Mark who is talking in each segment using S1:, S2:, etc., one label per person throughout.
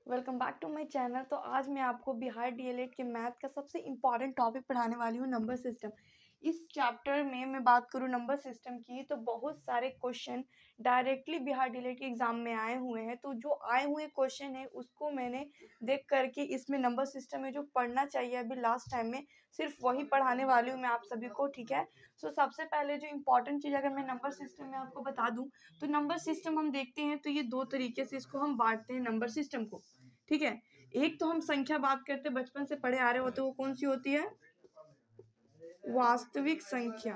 S1: Welcome back to my channel. तो आज मैं आपको बिहार डीएलएड के मैथ का सबसे इम्पॉर्टेंट टॉपिक पढ़ाने वाली हूँ, नंबर सिस्टम। इस चैप्टर में मैं बात करूँ नंबर सिस्टम की, तो बहुत सारे क्वेश्चन डायरेक्टली बिहार डीएलएड के एग्जाम में आए हुए हैं। तो जो आए हुए क्वेश्चन है उसको मैंने देख करके इसमें नंबर सिस्टम में जो पढ़ना चाहिए अभी लास्ट टाइम में सिर्फ वही पढ़ाने वाली हूँ मैं आप सभी को, ठीक है। सो सबसे पहले जो इम्पोर्टेंट चीज़ अगर मैं नंबर सिस्टम में आपको बता दूँ, तो नंबर सिस्टम हम देखते हैं तो ये दो तरीके से इसको हम बांटते हैं नंबर सिस्टम को, ठीक है। एक तो हम संख्या बात करते बचपन से पढ़े आ रहे होते, वो कौन सी होती है? वास्तविक संख्या।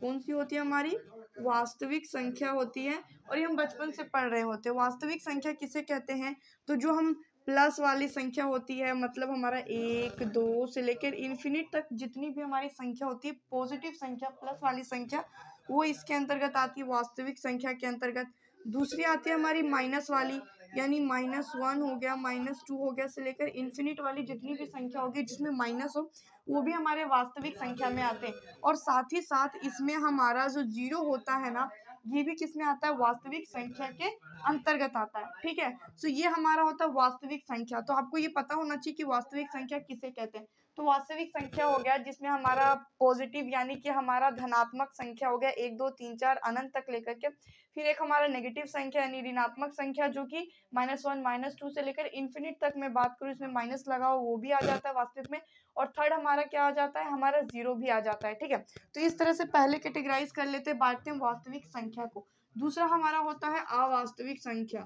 S1: कौन सी होती है हमारी? वास्तविक संख्या होती है। और ये हम बचपन से पढ़ रहे होते हैं। वास्तविक संख्या किसे कहते हैं? तो जो हम प्लस वाली संख्या होती है, मतलब हमारा 1 2 से लेकर इन्फिनिट तक जितनी भी हमारी संख्या होती है, पॉजिटिव संख्या प्लस वाली संख्या, वो इसके अंतर्गत आती है, वास्तविक संख्या के अंतर्गत। दूसरी आती है हमारी माइनस वाली, यानी -1 हो गया, -2 हो गया, से लेकर इन्फिनिट वाली जितनी भी संख्या होगी जिसमें माइनस हो, वो भी हमारे वास्तविक संख्या में आते हैं। और साथ ही साथ इसमें हमारा जो 0 होता है ना, ये भी किस में आता है? वास्तविक संख्या के अंतर्गत आता है, ठीक है। सो ये हमारा होता है वास्तविक संख्या। तो आपको ये पता होना चाहिए कि वास्तविक संख्या किसे कहते हैं। तो वास्तविक संख्या हो गया जिसमें हमारा पॉजिटिव यानी कि हमारा धनात्मक संख्या हो गया 1 2 3 4 अनंत तक लेकर के। फिर एक हमारा नेगेटिव संख्या यानी ऋणात्मक संख्या, जो कि -1 -2 से लेकर इन्फिनिट तक मैं बात करूँ, इसमें माइनस लगाओ, वो भी आ जाता है वास्तविक में। और थर्ड हमारा क्या आ जाता है? हमारा 0 भी आ जाता है, ठीक है। तो इस तरह से पहले कैटेगराइज कर लेते हैं, बांटते हैं वास्तविक संख्या को। दूसरा हमारा होता है अवास्तविक संख्या।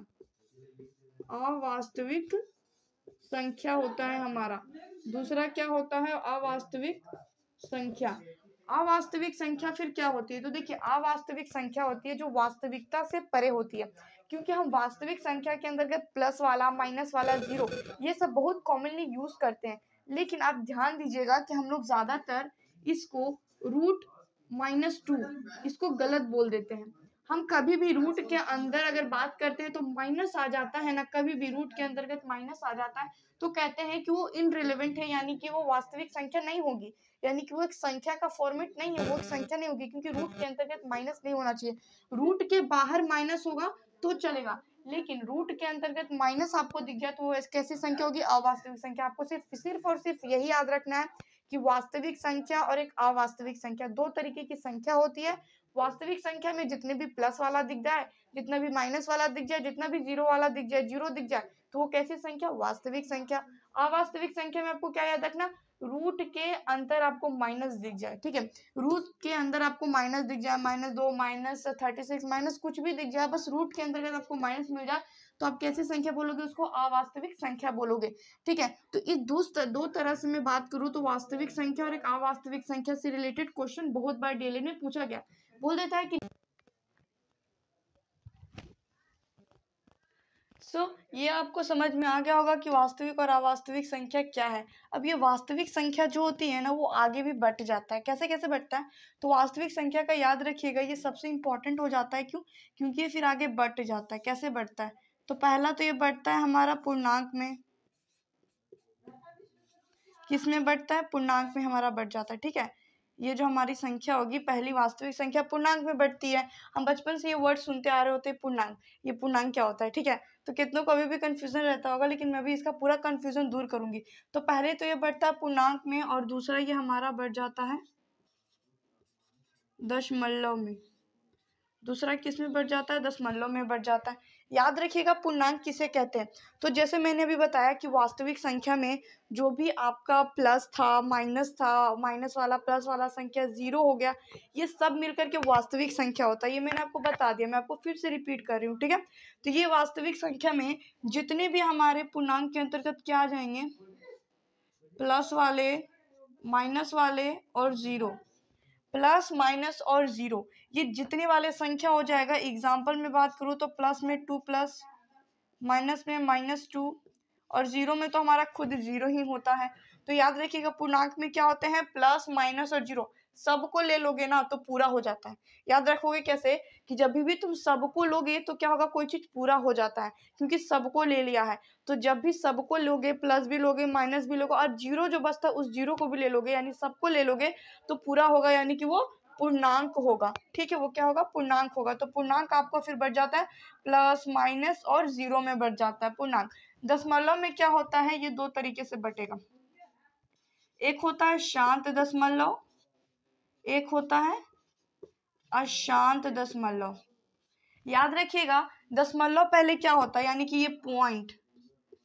S1: अवास्तविक संख्या होता है हमारा। दूसरा क्या होता है? अवास्तविक संख्या। अवास्तविक संख्या फिर क्या होती है? तो देखिए, अवास्तविक संख्या होती है जो वास्तविकता से परे होती है। क्योंकि हम वास्तविक संख्या के अंतर्गत प्लस वाला, माइनस वाला, 0 ये सब बहुत कॉमनली यूज करते हैं। लेकिन आप ध्यान दीजिएगा कि हम लोग ज्यादातर इसको √-2 इसको गलत बोल देते हैं। हम कभी भी रूट के अंदर अगर बात करते हैं तो माइनस आ जाता है ना, कभी भी रूट के अंतर्गत माइनस आ जाता है तो कहते हैं कि वो इनरिलेवेंट है, यानी कि वो वास्तविक संख्या नहीं होगी, यानी कि वो एक संख्या का फॉर्मेट नहीं है, वो एक संख्या नहीं होगी, क्योंकि रूट के अंतर्गत माइनस नहीं होना चाहिए। रूट के बाहर माइनस होगा तो चलेगा, लेकिन रूट के अंतर्गत माइनस आपको दिख गया तो वो कैसी संख्या होगी? अवास्तविक संख्या। आपको सिर्फ और सिर्फ यही याद रखना है कि वास्तविक संख्या और एक अवास्तविक संख्या, दो तरीके की संख्या होती है। वास्तविक संख्या में जितने भी प्लस वाला दिख जाए, जितना भी माइनस वाला दिख जाए, जितना भी 0 वाला दिख जाए, 0 दिख जाए, तो वो कैसी संख्या? वास्तविक संख्या। अवास्तविक संख्या में आपको क्या याद रखना? रूट के अंदर आपको माइनस दिख जाए, ठीक है। रूट के अंदर आपको माइनस दिख जाए, -2 -36 माइनस कुछ भी दिख जाए, बस रूट के अंदर अगर आपको माइनस मिल जाए तो आप कैसी संख्या बोलोगे? उसको अवास्तविक संख्या बोलोगे, ठीक है। तो इस दो तरह से मैं बात करूँ तो वास्तविक संख्या और एक अवास्तविक संख्या से रिलेटेड क्वेश्चन बहुत बार डीएलएड में पूछा गया। बोल देता है कि ये आपको समझ में आ गया होगा कि वास्तविक और अवास्तविक संख्या क्या है। अब ये वास्तविक संख्या जो होती है ना, वो आगे भी बढ़ जाता है। कैसे कैसे बढ़ता है? तो वास्तविक संख्या का याद रखिएगा, ये सबसे इंपॉर्टेंट हो जाता है। क्यों? क्योंकि ये फिर आगे बढ़ जाता है। कैसे बढ़ता है? तो पहला तो ये बढ़ता है हमारा पूर्णांक में। किस में बढ़ता है? पूर्णांक में हमारा बढ़ जाता है, ठीक है। ये जो हमारी संख्या होगी, पहली वास्तविक संख्या पूर्णांक में बढ़ती है। हम बचपन से ये वर्ड सुनते आ रहे होते हैं, पूर्णांक। ये पूर्णांक क्या होता है, ठीक है। तो कितनों को अभी भी कंफ्यूजन रहता होगा, लेकिन मैं भी इसका पूरा कंफ्यूजन दूर करूंगी। तो पहले तो ये बढ़ता है पूर्णांक में, और दूसरा ये हमारा बढ़ जाता है दशमलव में। दूसरा किस में बढ़ जाता है? दशमलव में बढ़ जाता है। याद रखिएगा पूर्णांक किसे कहते हैं। तो जैसे मैंने अभी बताया कि वास्तविक संख्या में जो भी आपका प्लस था, माइनस वाला, प्लस वाला संख्या, 0 हो गया, ये सब मिलकर के वास्तविक संख्या होता है। ये मैंने आपको बता दिया, मैं आपको फिर से रिपीट कर रही हूँ, ठीक है। तो ये वास्तविक संख्या में जितने भी हमारे पूर्णांक के अंतर्गत क्या आ जाएंगे? प्लस वाले, माइनस वाले और 0। प्लस, माइनस और 0, ये जितने वाले संख्या हो जाएगा। एग्जाम्पल में बात करूँ तो प्लस में 2 प्लस, माइनस में -2, और 0 में तो हमारा खुद 0 ही होता है। तो याद रखिएगा पूर्णांक में क्या होते हैं? प्लस, माइनस और 0। सबको ले लोगे ना तो पूरा हो जाता है। याद रखोगे कैसे? कि जब भी तुम सबको लोगे तो क्या होगा? कोई चीज पूरा हो जाता है, क्योंकि सबको ले लिया है। तो जब भी सबको लोगे, प्लस भी लोगे, माइनस भी लोगे, और 0 जो बचता है उस 0 को भी ले लोगे, यानी सबको ले लोगे, तो पूरा होगा, यानी कि वो पूर्णांक होगा, ठीक है, वो क्या होगा, पूर्णांक होगा। तो पूर्णांक आपको फिर बढ़ जाता है प्लस माइनस और जीरो में बढ़ जाता है पूर्णांक। दशमलव में क्या होता है, ये दो तरीके से बटेगा, एक होता है शांत दशमलव, एक होता है अशांत दशमलव। याद रखिएगा दशमलव पहले क्या होता है, यानी कि ये पॉइंट,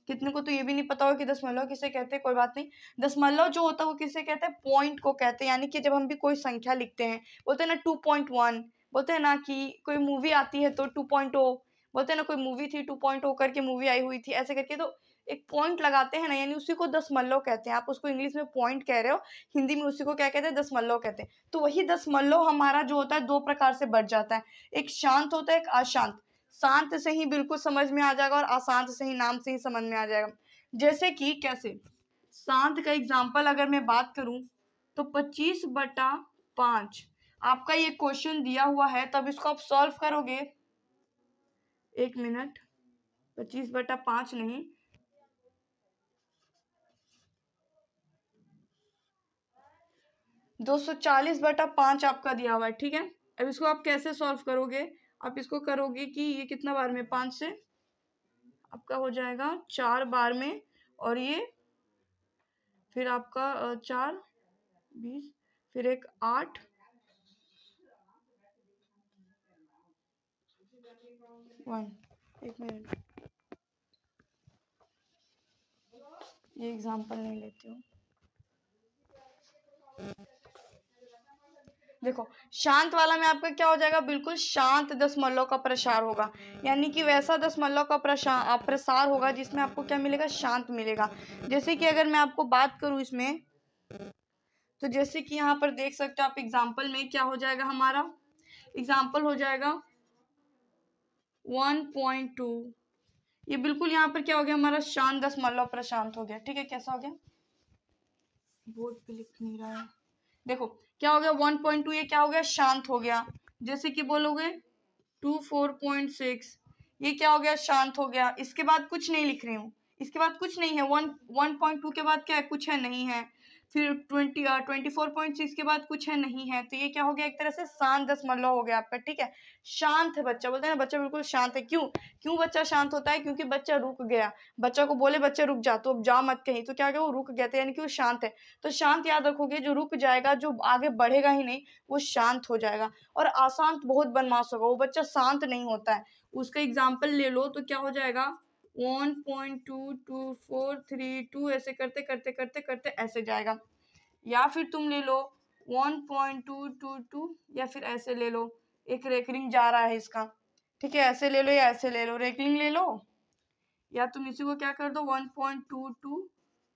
S1: कितने को तो ये भी नहीं पता होगा कि दशमलव किसे कहते हैं, कोई बात नहीं। दशमलव जो होता है वो किसे कहते हैं, पॉइंट को कहते हैं। यानी कि जब हम भी कोई संख्या लिखते हैं, बोलते हैं ना 2.1, बोलते हैं ना कि कोई मूवी आती है तो 2.0, बोलते हैं ना कोई मूवी थी 2.0 करके मूवी आई हुई थी, ऐसे करके तो एक पॉइंट लगाते हैं ना, यानी उसी को दशमलव कहते हैं। आप उसको इंग्लिश में पॉइंट कह रहे हो, हिंदी में उसी को क्या कहते हैं, दशमलव कहते हैं। तो वही दशमलव हमारा जो होता है दो प्रकार से बढ़ जाता है, एक शांत होता है, एक अशांत। शांत से ही बिल्कुल समझ में आ जाएगा और अशांत से ही नाम से ही समझ में आ जाएगा। जैसे कि कैसे, शांत का एग्जाम्पल अगर मैं बात करूं तो 25/5 आपका ये क्वेश्चन दिया हुआ है, तब इसको आप सॉल्व करोगे, एक मिनट, 25/5 नहीं, 240/5 आपका दिया हुआ है, ठीक है। अब इसको आप कैसे सॉल्व करोगे, आप इसको करोगे कि ये कितना बार में, 5 से आपका हो जाएगा 4 बार में, और ये फिर आपका 4 20, फिर एक 8, 1, एक मिनट, ये एग्जाम्पल नहीं लेती हूँ। देखो शांत वाला में आपका क्या हो जाएगा, बिल्कुल शांत दशमलव का प्रसार होगा, यानी कि वैसा दशमलव का प्रसार होगा जिसमें आपको क्या मिलेगा, शांत मिलेगा। जैसे कि अगर मैं आपको बात करूं इसमें, तो जैसे कि यहाँ पर देख सकते हो आप एग्जाम्पल में क्या हो जाएगा, हमारा एग्जाम्पल हो जाएगा 1.2, ये बिल्कुल यहाँ पर क्या हो गया, हमारा शांत दशमलव प्रशांत हो गया, ठीक है। कैसा हो गया, बोर्ड पे लिख नहीं रहा है, देखो क्या हो गया 1.2, ये क्या हो गया, शांत हो गया। जैसे कि बोलोगे 24.6, ये क्या हो गया, शांत हो गया। इसके बाद कुछ नहीं लिख रही हूँ, इसके बाद कुछ नहीं है, 1.2 के बाद क्या है, कुछ है, नहीं है। फिर 24.6 के बाद कुछ है, नहीं है। तो ये क्या हो गया, एक तरह से शांत दशमलव हो गया आपका, ठीक है। शांत है बच्चा, बोलते हैं ना बच्चा बिल्कुल शांत है। क्यों क्यों बच्चा शांत होता है, क्योंकि बच्चा रुक गया। बच्चा को बोले बच्चा रुक जा, तो अब जा मत कहीं, तो क्या हो गया, वो रुक गया था, यानी कि वो शांत है। तो शांत याद रखोगे, जो रुक जाएगा, जो आगे बढ़ेगा ही नहीं, वो शांत हो जाएगा। और अशांत बहुत बदमाश होगा, वो बच्चा शांत नहीं होता है। उसका एग्जाम्पल ले लो तो क्या हो जाएगा, 1.22432, ऐसे करते करते करते करते ऐसे जाएगा। या फिर तुम ले लो 1.222, या फिर ऐसे ले लो, एक रेकरिंग जा रहा है इसका, ठीक है, ऐसे ले लो या ऐसे ले लो, रेकरिंग ले लो, या तुम इसी को क्या कर दो 1.222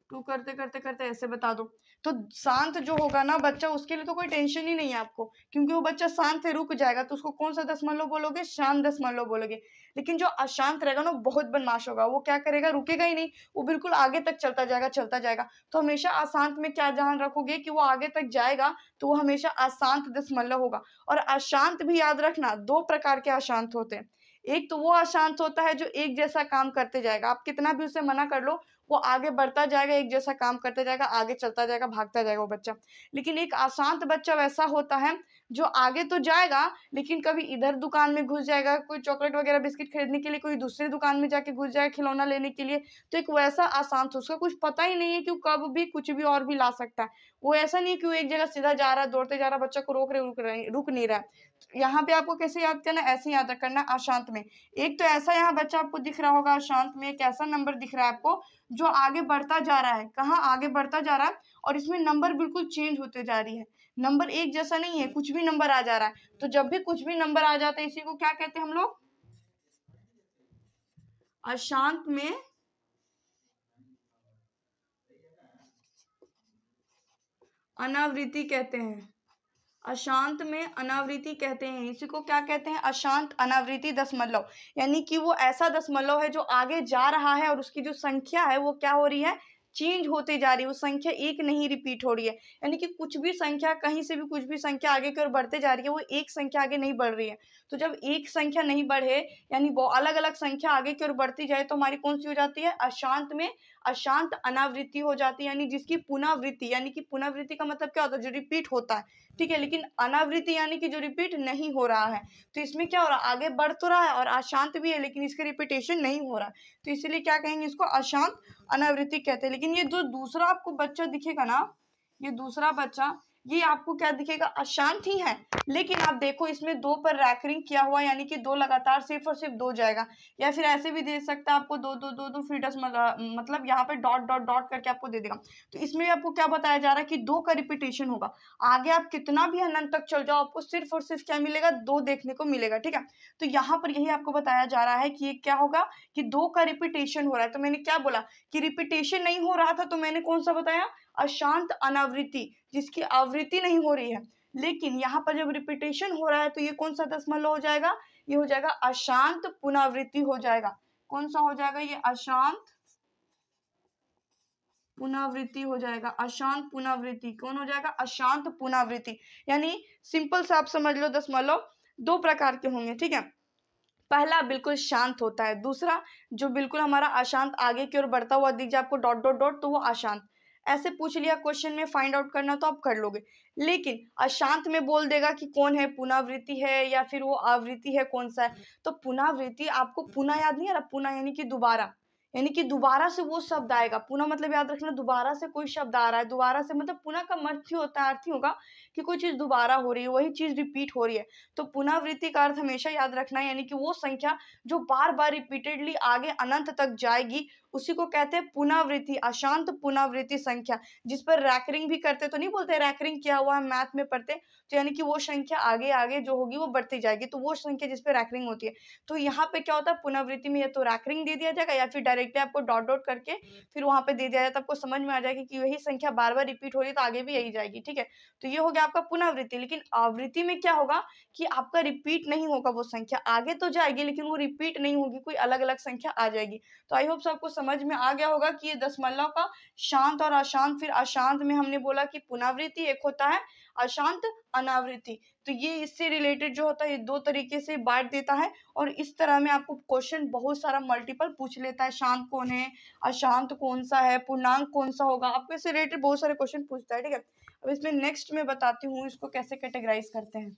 S1: करते करते करते ऐसे बता दो। तो शांत जो होगा ना बच्चा, उसके लिए तो कोई टेंशन ही नहीं है आपको, क्योंकि वो बच्चा शांत से रुक जाएगा, तो उसको कौन सा दशमलव बोलोगे, शांत दशमलव बोलोगे। लेकिन जो अशांत रहेगा ना, बहुत बदमाश होगा, वो क्या करेगा, रुकेगा ही नहीं, वो बिल्कुल आगे तक चलता जाएगा चलता जाएगा। तो हमेशा अशांत में क्या ध्यान रखोगे कि वो आगे तक जाएगा, तो वो हमेशा अशांत दशमलव होगा। और अशांत भी याद रखना, दो प्रकार के अशांत होते हैं। एक तो वो अशांत होता है जो एक जैसा काम करते जाएगा, आप कितना भी उसे मना कर लो, वो आगे बढ़ता जाएगा, एक जैसा काम करते जाएगा, आगे चलता जाएगा, भागता जाएगा वो बच्चा। लेकिन एक अशांत बच्चा वैसा होता है जो आगे तो जाएगा, लेकिन कभी इधर दुकान में घुस जाएगा, कोई चॉकलेट वगैरह बिस्किट खरीदने के लिए, कोई दूसरी दुकान में जाके घुस जाएगा खिलौना लेने के लिए। तो एक वैसा अशांत, उसका कुछ पता ही नहीं है कि वो कब भी कुछ भी और भी ला सकता है। वो ऐसा नहीं है कि वो एक जगह सीधा जा रहा है, दौड़ते जा रहा है, बच्चा को रुक नहीं रहा है। यहाँ पे आपको कैसे याद करना, ऐसे याद करना अशांत में। एक तो ऐसा यहाँ बच्चा आपको दिख रहा होगा अशांत में, एक ऐसा नंबर दिख रहा है आपको जो आगे बढ़ता जा रहा है, कहाँ आगे बढ़ता जा रहा है, और इसमें नंबर बिल्कुल चेंज होते जा रही है, नंबर एक जैसा नहीं है, कुछ भी नंबर आ जा रहा है। तो जब भी कुछ भी नंबर आ जाता है, इसी को क्या कहते हैं हम लोग, अशांत में अनावृत्ति कहते हैं। अशांत में अनावृत्ति कहते हैं, इसी को क्या कहते हैं, अशांत अनावृत्ति दशमलव। यानी कि वो ऐसा दशमलव है जो आगे जा रहा है और उसकी जो संख्या है वो क्या हो रही है, चेंज होते जा रही है, वो संख्या एक नहीं रिपीट हो रही है। यानी कि कुछ भी संख्या, कहीं से भी कुछ भी संख्या आगे की ओर बढ़ते जा रही है, वो एक संख्या आगे नहीं बढ़ रही है। तो जब एक संख्या नहीं बढ़े, यानी वो अलग अलग संख्या आगे की ओर बढ़ती जाए, तो हमारी कौन सी हो जाती है, अशांत में अशांत अनावृत्ति हो जाती है। यानी जिसकी पुनरावृत्ति, यानी कि पुनरावृत्ति का मतलब क्या होता है, जो रिपीट होता है, ठीक है, लेकिन अनावृत्ति यानी कि जो रिपीट नहीं हो रहा है, तो इसमें क्या हो रहा है, आगे बढ़ तो रहा है और अशांत भी है लेकिन इसका रिपीटेशन नहीं हो रहा है, तो इसलिए क्या कहेंगे, इसको अशांत अनावृत्ति कहते हैं। लेकिन ये जो दूसरा आपको बच्चा दिखेगा ना, ये दूसरा बच्चा, ये आपको क्या दिखेगा, अशांत ही है, लेकिन आप देखो इसमें 2 पर रैकरिंग किया हुआ, यानी कि 2 लगातार सिर्फ और सिर्फ 2 जाएगा, या फिर ऐसे भी दे सकता है आपको 2 2 2 2 फिर मतलब यहाँ पे डॉट डॉट डॉट करके आपको दे देगा। तो इसमें आपको क्या बताया जा रहा है कि 2 का रिपीटेशन होगा, आगे आप कितना भी अनंत तक चल जाओ आपको सिर्फ और सिर्फ क्या मिलेगा, 2 देखने को मिलेगा। ठीक है, तो यहाँ पर यही आपको बताया जा रहा है कि ये क्या होगा कि 2 का रिपीटेशन हो रहा है। तो मैंने क्या बोला कि रिपीटेशन नहीं हो रहा था, तो मैंने कौन सा बताया, अशांत अनावृत्ति, जिसकी आवृत्ति नहीं हो रही है। लेकिन यहाँ पर जब रिपीटेशन हो रहा है तो ये कौन सा दशमलव हो जाएगा, ये हो जाएगा अशांत पुनरावृत्ति हो जाएगा। कौन सा हो जाएगा, ये अशांत पुनरावृत्ति हो जाएगा, अशांत पुनरावृत्ति। कौन हो जाएगा, अशांत पुनरावृत्ति। यानी सिंपल से आप समझ लो दशमलव 2 प्रकार के होंगे। ठीक है, पहला बिल्कुल शांत होता है, दूसरा जो बिल्कुल हमारा अशांत आगे की ओर बढ़ता हुआ दिख जाए आपको डॉट डॉट डॉट, तो वो अशांत। ऐसे पूछ लिया क्वेश्चन में, फाइंड आउट करना तो आप कर लोगे, लेकिन अशांत में बोल देगा कि कौन है, पुनरावृत्ति है या फिर वो आवृत्ति है, कौन सा है। तो पुनरावृत्ति आपको पुनः याद नहीं आ रहा, पुनः यानी कि दोबारा, यानी कि दोबारा से वो शब्द आएगा। पुनः मतलब याद रखना, दोबारा से कोई शब्द आ रहा है, दोबारा से मतलब पुनः का अर्थ ही होता है, अर्थ ही होगा कि कोई चीज दोबारा हो रही है, वही चीज रिपीट हो रही है। तो पुनरावृत्ति का अर्थ हमेशा याद रखना है, यानी कि वो संख्या जो बार बार रिपीटेडली आगे अनंत तक जाएगी, उसी को कहते हैं पुनरावृत्ति, अशांत पुनरावृत्ति संख्या, जिस पर रैकरिंग भी करते, तो नहीं बोलते रैकरिंग किया हुआ है मैथ में पढ़ते, तो यानी कि वो संख्या आगे आगे जो होगी वो बढ़ती जाएगी, तो वो संख्या जिस पे रैकरिंग होती है। तो यहाँ पे क्या होता है, पुनरावृत्ति में या तो रैकरिंग दे दिया जाएगा या फिर डायरेक्टली आपको डॉट डॉट करके फिर वहां पे दे दिया जाए, तो आपको समझ में आ जाएगी कि वही संख्या बार बार रिपीट हो रही है, तो आगे भी यही जाएगी। ठीक है, तो ये हो गया आपका पुनरावृत्ति। लेकिन आवृत्ति में क्या होगा कि आपका रिपीट नहीं होगा, वो संख्या आगे तो जाएगी लेकिन वो रिपीट नहीं होगी, कोई अलग अलग संख्या आ जाएगी। तो आई होप सबको समझ में आ गया होगा कि ये दशमलव का शांत और अशांत, फिर अशांत में हमने बोला कि पुनरावृत्ति एक होता है, अशांत अनावृत्ति। तो ये इससे रिलेटेड जो होता है ये 2 तरीके से बांट देता है, और इस तरह में आपको क्वेश्चन बहुत सारा मल्टीपल पूछ लेता है, शांत कौन है, अशांत कौन सा है, पूर्णांक कौन सा होगा, आपको इससे रिलेटेड बहुत सारे क्वेश्चन पूछता है। ठीक है, अब इसमें नेक्स्ट में बताती हूँ इसको कैसे कैटेगराइज करते हैं।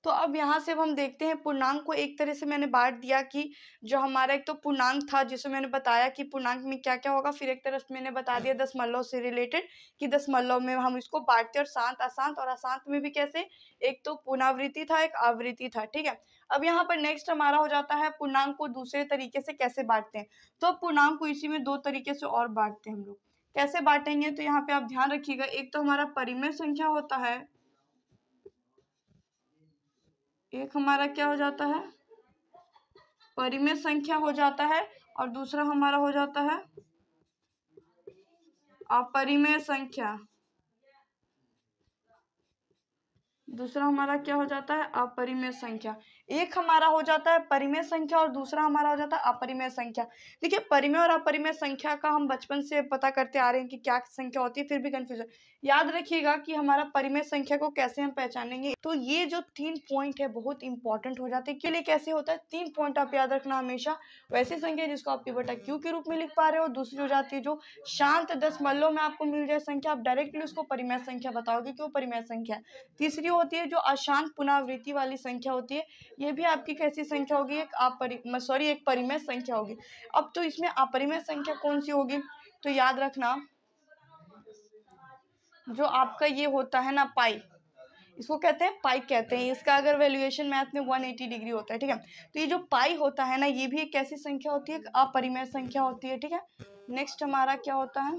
S1: तो अब यहाँ से अब हम देखते हैं पूर्णांक को, एक तरह से मैंने बांट दिया कि जो हमारा एक तो पूर्णांक था जिसमें मैंने बताया कि पूर्णांक में क्या क्या होगा, फिर एक तरफ मैंने बता दिया दशमलव से रिलेटेड कि दशमलव में हम इसको बांटते हैं, और शांत अशांत, और अशांत में भी कैसे, एक तो पुनरावृत्ति था, एक आवृत्ति था। ठीक है, अब यहाँ पर नेक्स्ट हमारा हो जाता है पूर्णांक को दूसरे तरीके से कैसे बांटते हैं। तो पूर्णांक को इसी में 2 तरीके से और बांटते हैं हम लोग। कैसे बांटेंगे, तो यहाँ पे आप ध्यान रखिएगा, एक तो हमारा परिमेय संख्या होता है, एक हमारा क्या हो जाता है, परिमेय संख्या हो जाता है, और दूसरा हमारा हो जाता है अपरिमेय संख्या। दूसरा हमारा क्या हो जाता है, अपरिमेय संख्या। एक हमारा हो जाता है परिमेय संख्या और दूसरा हमारा हो जाता है अपरिमेय संख्या। देखिए परिमेय और अपरिमेय संख्या का हम बचपन से पता करते आ रहे हैं कि क्या संख्या होती है, फिर भी कंफ्यूजन। याद रखिएगा कि हमारा परिमेय संख्या को कैसे हम पहचानेंगे। तो ये जो 3 पॉइंट है बहुत इंपॉर्टेंट हो जाते हैं। के लिए कैसे होता है, 3 पॉइंट आप याद रखना हमेशा। वैसी संख्या जिसको आप p/q के रूप में लिख पा रहे हो, दूसरी हो जाती है जो शांत दशमलव में आपको मिल जाए संख्या, आप डायरेक्टली उसको परिमेय संख्या बताओगे कि वो परिमेय संख्या है। तीसरी होती है जो अशांत पुनरावृत्ति वाली संख्या होती है, ये भी आपकी कैसी संख्या होगी, एक परिमेय संख्या होगी। अब तो इसमें अपरिमेय संख्या कौन सी होगी, तो याद रखना जो आपका ये होता है ना पाई, इसको कहते हैं पाई कहते हैं। इसका अगर वैल्यूएशन मैथ में 180 डिग्री होता है, ठीक है। तो ये जो पाई होता है ना, ये भी एक कैसी संख्या होती है, अपरिमेय संख्या होती है, ठीक है। नेक्स्ट हमारा क्या होता है,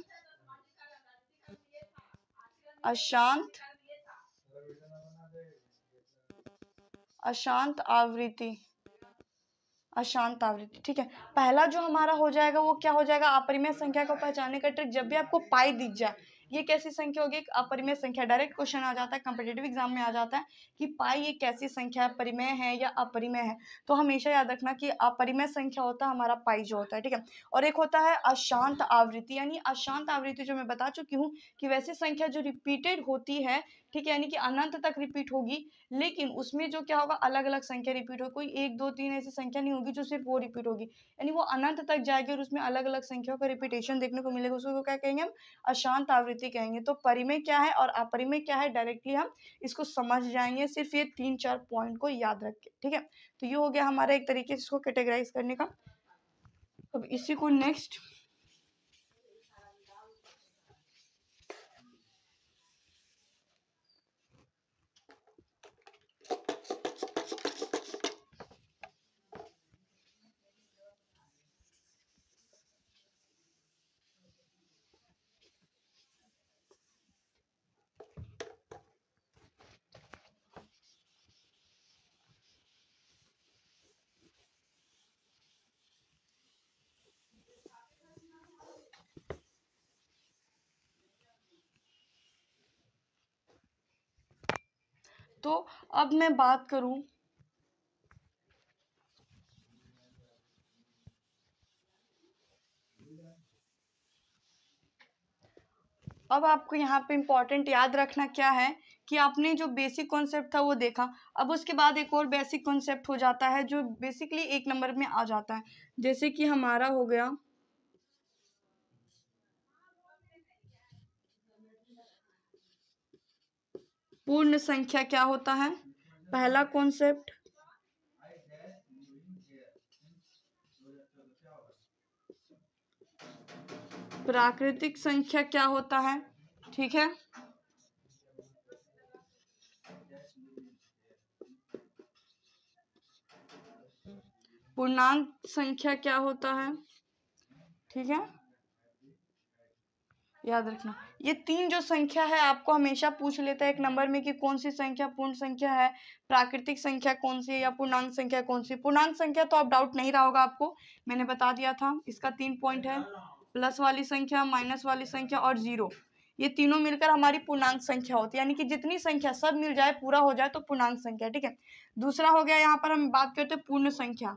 S1: अशांत आवृत्ति, अशांत आवृत्ति, ठीक है। पहला जो हमारा हो जाएगा वो क्या हो जाएगा, अपरिमेय संख्या को पहचानने का ट्रिक, जब भी आपको पाई दिख जाए ये कैसी संख्या होगी, एक अपरिमेय संख्या। डायरेक्ट क्वेश्चन आ जाता है, कॉम्पिटिटिव एग्जाम में आ जाता है कि पाई एक कैसी संख्या है, परिमेय है या अपरिमेय है। तो हमेशा याद रखना कि अपरिमेय संख्या होता है हमारा पाई जो होता है, ठीक है। और एक होता है अशांत आवृत्ति, यानी अशांत आवृत्ति जो मैं बता चुकी हूँ कि वैसी संख्या जो रिपीटेड होती है, ठीक है, यानी कि अनंत तक रिपीट होगी, लेकिन उसमें जो क्या होगा, अलग अलग संख्या रिपीट हो, कोई 1 2 3 ऐसी संख्या नहीं होगी जो सिर्फ वो रिपीट होगी, यानी वो अनंत तक जाएगी और उसमें अलग अलग संख्याओं का रिपीटेशन देखने को मिलेगा, उसको क्या कहेंगे हम, अशांत आवृत्ति कहेंगे। तो परिमेय क्या है और अपरिमेय क्या है, डायरेक्टली हम इसको समझ जाएंगे सिर्फ ये 3-4 पॉइंट को याद रख के, ठीक है। तो ये हो गया हमारा एक तरीके से इसको कैटेगराइज करने का। अब इसी को नेक्स्ट तो अब मैं बात करूं, अब आपको यहाँ पे इम्पोर्टेंट याद रखना क्या है कि आपने जो बेसिक कॉन्सेप्ट था वो देखा, अब उसके बाद एक और बेसिक कॉन्सेप्ट हो जाता है जो बेसिकली 1 नंबर में आ जाता है, जैसे कि हमारा हो गया पूर्ण संख्या क्या होता है, पहला कॉन्सेप्ट। प्राकृतिक संख्या क्या होता है, ठीक है। पूर्णांक संख्या क्या होता है, ठीक है। याद रखना ये 3 जो संख्या है आपको हमेशा पूछ लेता है 1 नंबर में कि कौन सी संख्या पूर्ण संख्या है, प्राकृतिक संख्या कौन सी है या पूर्णांक संख्या कौन सी। पूर्णांक संख्या तो आप डाउट नहीं रहा होगा आपको, मैंने बता दिया था, इसका 3 पॉइंट है, प्लस वाली संख्या, माइनस वाली संख्या और 0। ये तीनों मिलकर हमारी पूर्णांक संख्या होती है, यानी कि जितनी संख्या सब मिल जाए पूरा हो जाए तो पूर्णांक संख्या, ठीक है। दूसरा हो गया यहाँ पर हम बात करते हैं पूर्ण संख्या,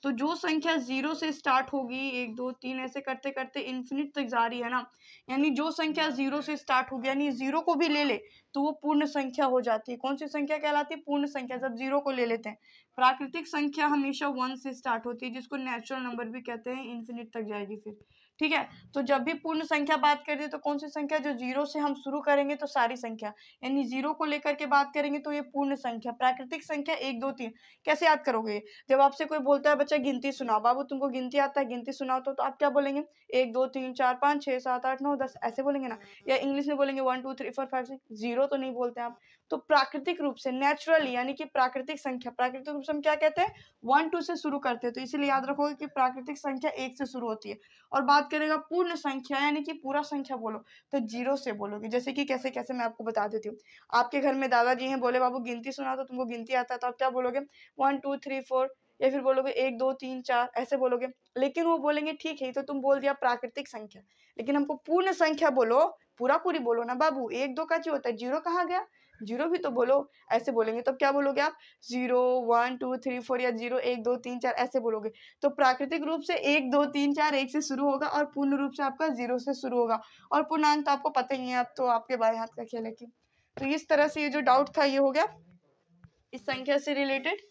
S1: तो जो संख्या 0 से स्टार्ट होगी, 1 2 3 ऐसे करते करते इन्फिनिट तक जा रही है ना, यानी जो संख्या 0 से स्टार्ट होगी, यानी 0 को भी ले ले तो वो पूर्ण संख्या हो जाती है। कौन सी संख्या कहलाती है, पूर्ण संख्या, जब 0 को ले लेते हैं। प्राकृतिक संख्या हमेशा 1 से स्टार्ट होती है, जिसको नेचुरल नंबर भी कहते हैं, इन्फिनिट तक जाएगी फिर, ठीक है। तो जब भी पूर्ण संख्या बात करते हैं तो कौन सी संख्या, जो 0 से हम शुरू करेंगे तो सारी संख्या, यानी 0 को लेकर के बात करेंगे तो ये पूर्ण संख्या। प्राकृतिक संख्या 1 2 3 कैसे याद करोगे, जब आपसे कोई बोलता है बच्चा गिनती सुनाओ, बाबू तुमको गिनती आता है, गिनती सुनाओ, तो आप क्या बोलेंगे, 1 2 3 4 5 6 7 8 9 10 ऐसे बोलेंगे ना, या इंग्लिश में बोलेंगे 1 2 3 4 5 6, 0 तो नहीं बोलते आप। तो प्राकृतिक रूप से, नेचुरली, यानी कि प्राकृतिक संख्या, प्राकृतिक रूप से हम क्या कहते हैं, 1 2 से शुरू करते हैं, तो इसीलिए याद रखोगे कि प्राकृतिक संख्या 1 से शुरू होती है। और बात करेगा पूर्ण संख्या, यानी कि पूरा संख्या बोलो तो 0 से बोलोगे, जैसे कि कैसे कैसे मैं आपको बता देती हूँ। आपके घर में दादाजी हैं, बोले बाबू गिनती सुना, तो तुमको गिनती आता है तो आप क्या बोलोगे, 1 2 3 4, या फिर बोलोगे 1 2 3 4 ऐसे बोलोगे। लेकिन वो बोलेंगे ठीक है तो तुम बोल दिया प्राकृतिक संख्या, लेकिन हमको पूर्ण संख्या बोलो, पूरा पूरी बोलो ना बाबू, 1 2 का जो होता है, 0 कहाँ गया, जीरो भी तो बोलो। ऐसे बोलेंगे तब क्या बोलोगे आप? 0 1 2 3 4 या 0 1 2 3 4 ऐसे बोलोगे। तो प्राकृतिक रूप से 1 2 3 4 1 से शुरू होगा और पूर्ण रूप से आपका 0 से शुरू होगा। और पूर्णांक तो आपको पता ही है, अब तो आपके बाएं हाथ का खेल है कि। तो इस तरह से ये जो डाउट था ये हो गया इस संख्या से रिलेटेड।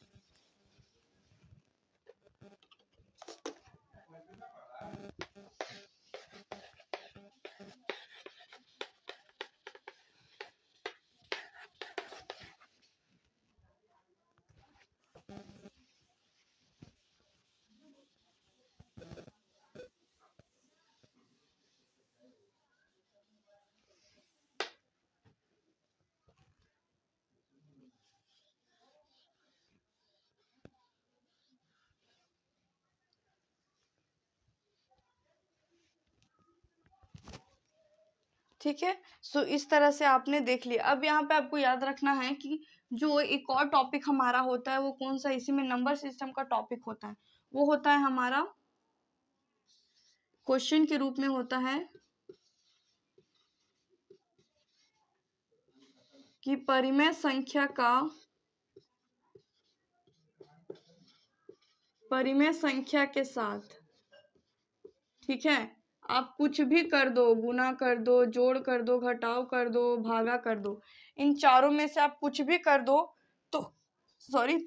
S1: ठीक है, सो इस तरह से आपने देख लिया। अब यहाँ पे आपको याद रखना है कि जो एक और टॉपिक हमारा होता है वो कौन सा, इसी में नंबर सिस्टम का टॉपिक होता है। वो होता है हमारा क्वेश्चन के रूप में होता है कि परिमेय संख्या का परिमेय संख्या के साथ, ठीक है, आप कुछ भी कर दो, गुना कर दो, जोड़ कर दो, घटाव कर दो, भागा कर दो, इन चारों में से आप कुछ भी कर दो तो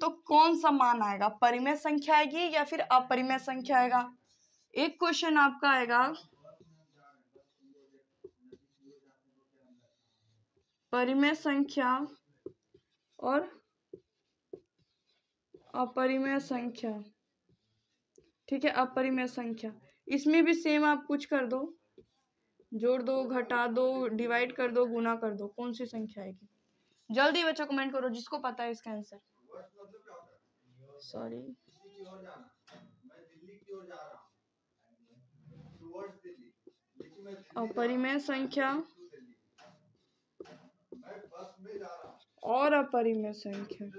S1: तो कौन सा मान आएगा? परिमेय संख्या आएगी या फिर अपरिमेय संख्या आएगा? एक क्वेश्चन आपका आएगा परिमेय संख्या और अपरिमेय संख्या, ठीक है, अपरिमेय संख्या। इसमें भी सेम आप कुछ कर दो, जोड़ दो, घटा दो, डिवाइड कर दो, गुना कर दो, कौन सी संख्या आएगी? जल्दी बच्चों कमेंट करो जिसको पता है इसका आंसर। सॉरी, अपरिमेय संख्या और अपरिमेय संख्या,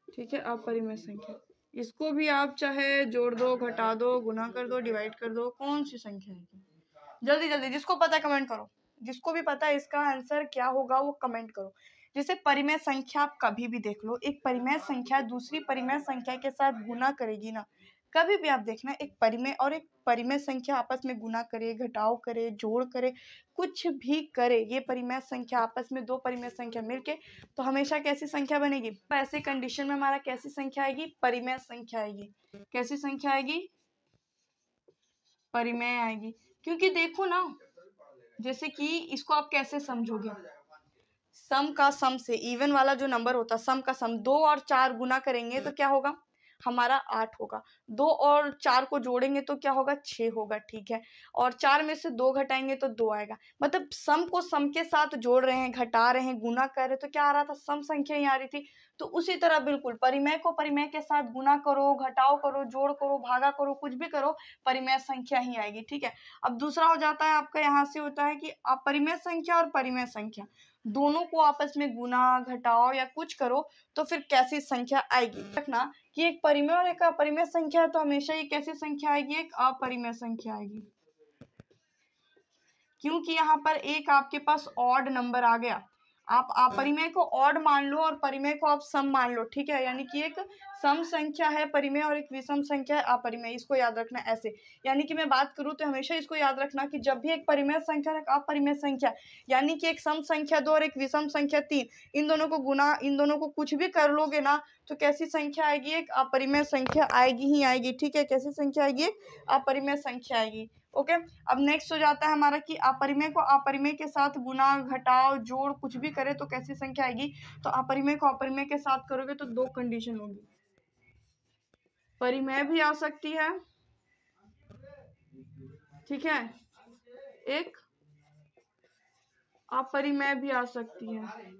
S1: ठीक है, अपरिमेय संख्या। इसको भी आप चाहे जोड़ दो, घटा दो, गुना कर दो, डिवाइड कर दो, कौन सी संख्या है? जल्दी जल्दी जिसको पता है कमेंट करो, जिसको भी पता है इसका आंसर क्या होगा वो कमेंट करो। जैसे परिमेय संख्या आप कभी भी देख लो, एक परिमेय संख्या दूसरी परिमेय संख्या के साथ गुना करेगी ना, कभी भी आप देखना एक परिमेय और एक परिमेय संख्या आपस में गुना करे, घटाव करे, जोड़ करे, कुछ भी करे, ये परिमेय संख्या आपस में दो परिमेय संख्या मिलके तो हमेशा कैसी संख्या बनेगी? ऐसे कंडीशन में हमारा कैसी संख्या आएगी? परिमेय संख्या आएगी। कैसी संख्या आएगी? परिमेय आएगी। क्योंकि देखो ना, जैसे कि इसको आप कैसे समझोगे, सम का सम से, इवन वाला जो नंबर होता है सम का सम, 2 और 4 गुना करेंगे तो क्या होगा? हमारा 8 होगा। 2 और 4 को जोड़ेंगे तो क्या होगा? 6 होगा, ठीक है। और 4 में से 2 घटाएंगे तो 2 आएगा। मतलब सम को सम के साथ जोड़ रहे हैं, घटा रहे हैं, गुना कर रहे हैं, तो क्या आ रहा था? सम संख्या ही आ रही थी। तो उसी तरह बिल्कुल परिमेय को परिमेय के साथ गुना करो, घटाव करो, जोड़ करो, भागा करो, कुछ भी करो, परिमेय संख्या ही आएगी, ठीक है। अब दूसरा हो जाता है आपका, यहाँ से होता है कि अपरिमेय संख्या और परिमेय संख्या दोनों को आपस में गुना, घटाओ या कुछ करो तो फिर कैसी संख्या आएगी? रखना कि एक परिमेय और एक अपरिमेय संख्या है तो हमेशा ये कैसी संख्या आएगी? एक अपरिमेय संख्या आएगी। क्योंकि यहाँ पर एक आपके पास ऑड नंबर आ गया, आप अपरिमेय को ऑड मान लो और परिमेय को आप सम मान लो, ठीक है। यानी कि एक सम संख्या है परिमेय और एक विषम संख्या है अपरिमेय, इसको याद रखना ऐसे। यानी कि मैं बात करूं तो हमेशा इसको याद रखना कि जब भी एक परिमेय संख्या और एक अपरिमेय संख्या, यानी कि एक सम संख्या 2 और एक विषम संख्या 3, इन दोनों को गुना, इन दोनों को कुछ भी कर लोगे ना तो कैसी संख्या आएगी? एक अपरिमेय संख्या आएगी ही आएगी, ठीक है। कैसी संख्या आएगी? एक अपरिमेय संख्या आएगी। ओके, अब नेक्स्ट हो जाता है हमारा कि अपरिमेय को अपरिमेय के साथ गुना, घटाव, जोड़ कुछ भी करे तो कैसी संख्या आएगी? तो अपरिमेय को अपरिमेय के साथ करोगे तो दो कंडीशन होगी, परिमेय भी आ सकती है, ठीक है, एक अपरिमेय भी आ सकती है।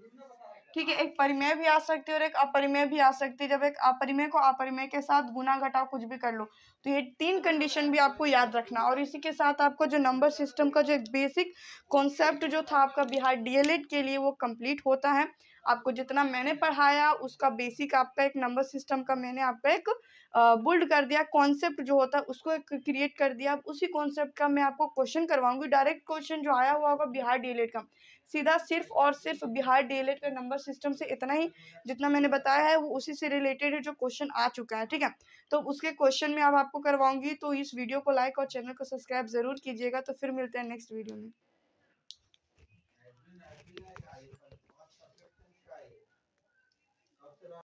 S1: ठीक है, एक परिमेय भी आ सकती है और एक अपरिमेय भी आ सकती है। जब एक अपरिमेय को अपरिमेय के साथ गुना घटाव कुछ भी कर लो, तो ये 3 कंडीशन भी आपको याद रखना। और इसी के साथ आपको जो नंबर सिस्टम का जो एक बेसिक कॉन्सेप्ट जो था आपका बिहार डीएलएड के लिए, वो कंप्लीट होता है। आपको जितना मैंने पढ़ाया उसका बेसिक आपका एक नंबर सिस्टम का मैंने आपका एक बुल्ड कर दिया, कॉन्सेप्ट जो होता है उसको एक क्रिएट कर दिया। अब उसी कॉन्सेप्ट का मैं आपको क्वेश्चन करवाऊंगी। डायरेक्ट क्वेश्चन जो आया हुआ होगा बिहार डीएलएड का, सीधा सिर्फ और सिर्फ बिहार डीएलएड का नंबर सिस्टम से इतना ही जितना मैंने बताया है वो उसी से रिलेटेड है जो क्वेश्चन आ चुका है। ठीक है, तो उसके क्वेश्चन में अब आपको करवाऊंगी। तो इस वीडियो को लाइक और चैनल को सब्सक्राइब जरूर कीजिएगा। तो फिर मिलते हैं नेक्स्ट वीडियो में।